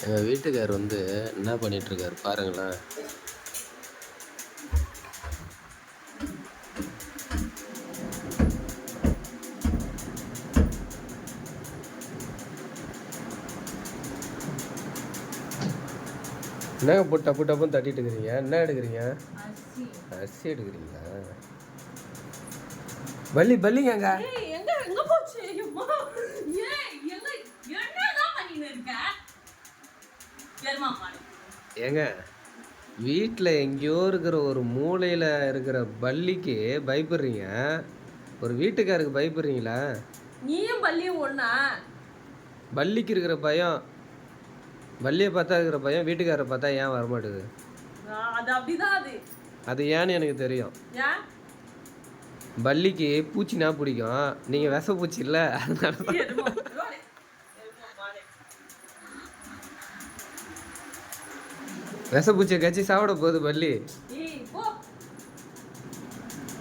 எங்கள் வீட்டுக்கார் வந்து என்ன பண்ணிகிட்ருக்காரு பாருங்களேன். என்னங்க போட்டு டப்பு டப்புன்னு தட்டிட்டு இருக்கிறீங்க? என்ன எடுக்கிறீங்க? அரிசி எடுக்கிறீங்களா? பல்லி பல்லிங்க ஏங்க வீட்டில் எங்கேயோ இருக்கிற ஒரு மூலையில் இருக்கிற பல்லிக்கு பயப்படுறீங்க, ஒரு வீட்டுக்காருக்கு பயப்படுறீங்களா? நீயும் பல்லியும் ஒண்ணா? பல்லிக்கு இருக்கிற பயம், பல்லியை பார்த்தா இருக்கிற பயம் வீட்டுக்காரரை பார்த்தா ஏன் வரமாட்டுது? அது அப்படிதான். அது ஏன்னு எனக்கு தெரியும். பல்லிக்கு பூச்சினா பிடிக்கும், நீங்கள் விஷ பூச்சி இல்லை, அதனால விஷ பூச்சியை கட்சி சாப்பிட போகுது பல்லி.